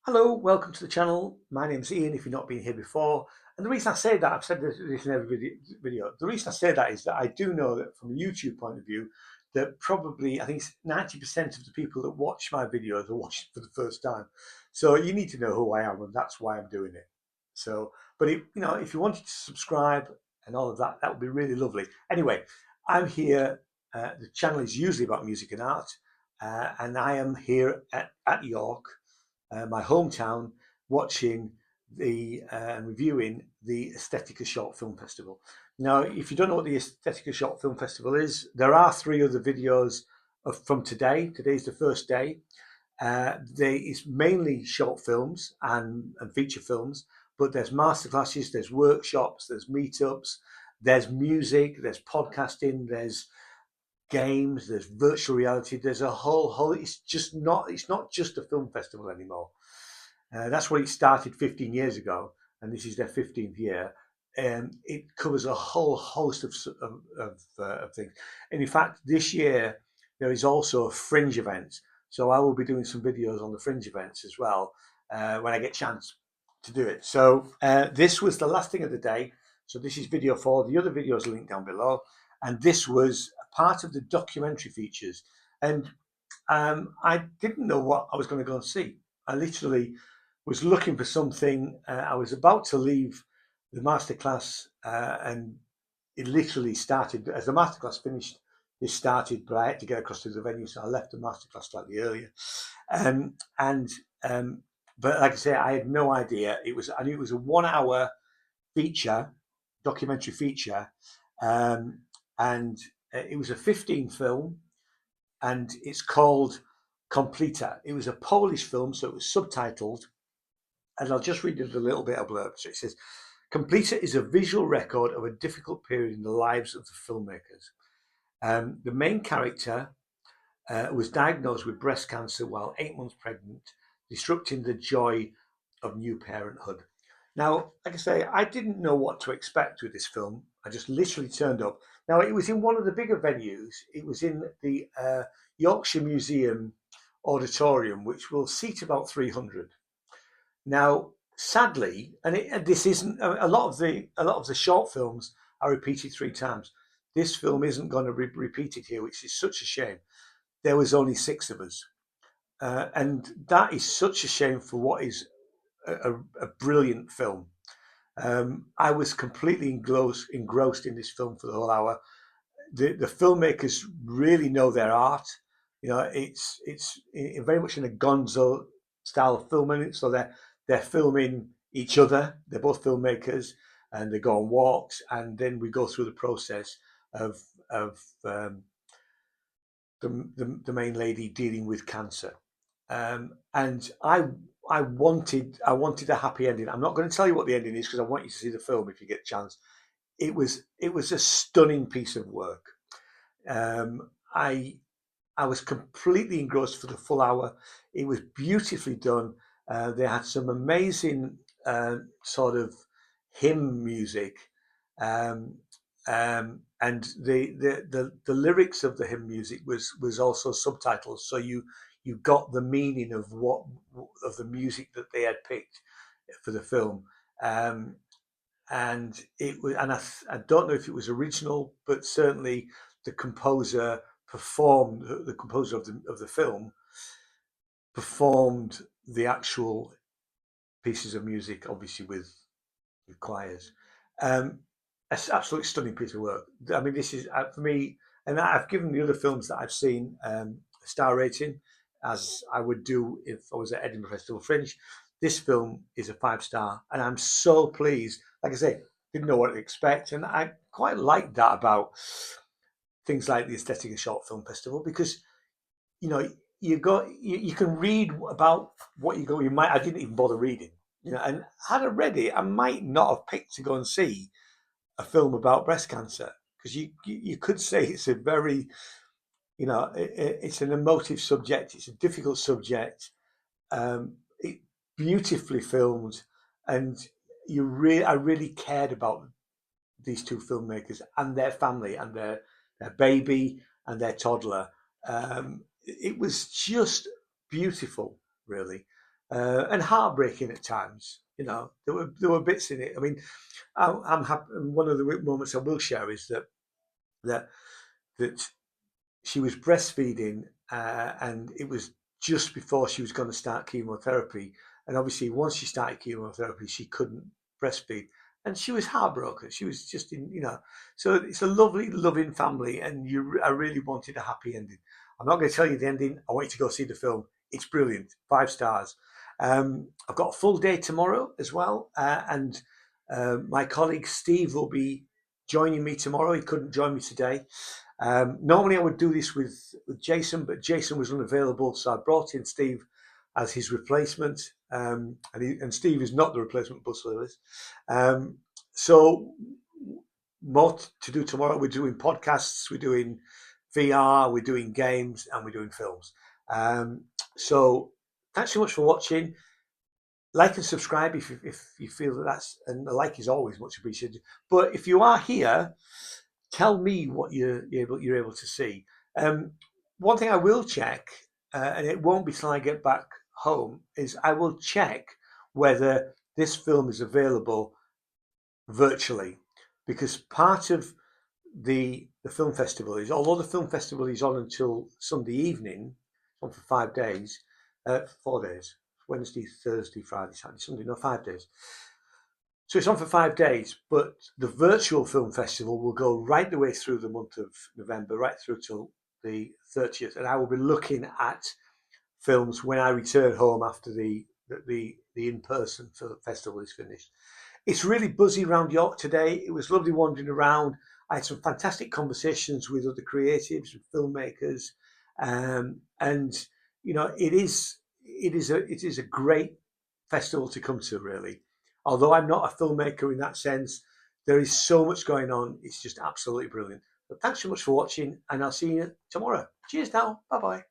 Hello, welcome to the channel. My name is Ian, if you've not been here before. And the reason I say that, I've said this in every video, the reason I say that is that I do know that from a YouTube point of view, that probably, I think 90% of the people that watch my videos are watching for the first time. So you need to know who I am, and that's why I'm doing it. So, but if you wanted to subscribe and all of that, that would be really lovely. Anyway, I'm here. The channel is usually about music and art, and I am here at York, my hometown, watching and reviewing the Aesthetica Short Film Festival. Now, if you don't know what the Aesthetica Short Film Festival is, there are three other videos from today. Today's the first day. It's mainly short films and feature films, but there's masterclasses, there's workshops, there's meetups, there's music, there's podcasting, there's games, there's virtual reality, there's a whole it's not just a film festival anymore. That's where it started 15 years ago, and this is their 15th year. It covers a whole host of things. And in fact, this year there is also a fringe event. So I will be doing some videos on the fringe events as well when I get a chance to do it. So this was the last thing of the day. So this is video 4. The other videos are linked down below. And this was part of the documentary features. And I didn't know what I was going to go and see. I literally was looking for something. I was about to leave the masterclass, and it literally started as the masterclass finished. This started, but I had to get across to the venue, so I left the masterclass slightly earlier. Um, and but like I say, I had no idea. I knew it was a 1 hour feature, documentary feature, um, and it was a 15 film, and it's called Kompleta. It was a Polish film, so it was subtitled, and I'll just read it a little bit of blurb. So it says, Kompleta is a visual record of a difficult period in the lives of the filmmakers. The main character was diagnosed with breast cancer while 8 months pregnant, disrupting the joy of new parenthood. Now, like I say, I didn't know what to expect with this film. I just literally turned up. Now, it was in one of the bigger venues. It was in the Yorkshire Museum auditorium, which will seat about 300. Now, sadly, and this isn't a lot of the short films are repeated 3 times. This film isn't going to be repeated here, which is such a shame. There was only 6 of us, and that is such a shame for what is a brilliant film. I was completely engrossed in this film for the whole hour. The filmmakers really know their art. It's very much in a Gonzo style of filming. So they're filming each other. They're both filmmakers, and they go on walks, and then we go through the process of the main lady dealing with cancer. And I wanted a happy ending. I'm not going to tell you what the ending is because I want you to see the film if you get a chance. It was a stunning piece of work. Um, I I was completely engrossed for the full hour. It was beautifully done. They had some amazing sort of hymn music, um, and the lyrics of the hymn music was also subtitles, so you got the meaning of what of the music that they had picked for the film. Um, and it was, and I don't know if it was original, but certainly the composer the composer of the film performed the actual pieces of music, obviously with choirs. Um, it's an absolutely stunning piece of work. I mean, this is for me, and I've given the other films that I've seen a star rating, as I would do if I was at Edinburgh Festival Fringe. This film is a 5 star, and I'm so pleased. Like I say, didn't know what to expect, and I quite like that about things like the Aesthetica Short Film Festival because you know you can read about what you might. I didn't even bother reading, and had I read it, I might not have picked to go and see a film about breast cancer because you could say it's a very it's an emotive subject, it's a difficult subject, it beautifully filmed, and I really cared about these two filmmakers and their family and their baby and their toddler. It was just beautiful, really. and heartbreaking at times. You know, there were bits in it. I mean, I'm happy. One of the moments I will share is that that she was breastfeeding, and it was just before she was going to start chemotherapy. And obviously, once she started chemotherapy, she couldn't breastfeed, and she was heartbroken. She was just in, you know. So it's a lovely, loving family, and I really wanted a happy ending. I'm not going to tell you the ending. I want you to go see the film. It's brilliant. 5 stars. I've got a full day tomorrow as well, and my colleague Steve will be joining me tomorrow. He couldn't join me today. Normally I would do this with Jason, but Jason was unavailable, so I brought in Steve as his replacement. And Steve is not the replacement bus service. So more to do tomorrow. We're doing podcasts, we're doing VR, we're doing games, and we're doing films. So thanks so much for watching. Like and subscribe if you feel that's, and a like is always much appreciated. But if you are here, tell me what you're able to see. One thing I will check, and it won't be till I get back home, is I will check whether this film is available virtually, because part of the film festival is, although the film festival is on until Sunday evening, on for 5 days, 4 days, Wednesday, Thursday, Friday, Saturday, Sunday, no, 5 days. So it's on for 5 days, but the virtual film festival will go right the way through the month of November, right through till the 30th, and I will be looking at films when I return home after the in-person festival is finished. It's really buzzy around York today. It was lovely wandering around. I had some fantastic conversations with other creatives and filmmakers, and you know, it is a great festival to come to, really. Although I'm not a filmmaker in that sense, there is so much going on. It's just absolutely brilliant. But thanks so much for watching, and I'll see you tomorrow. Cheers now. Bye bye.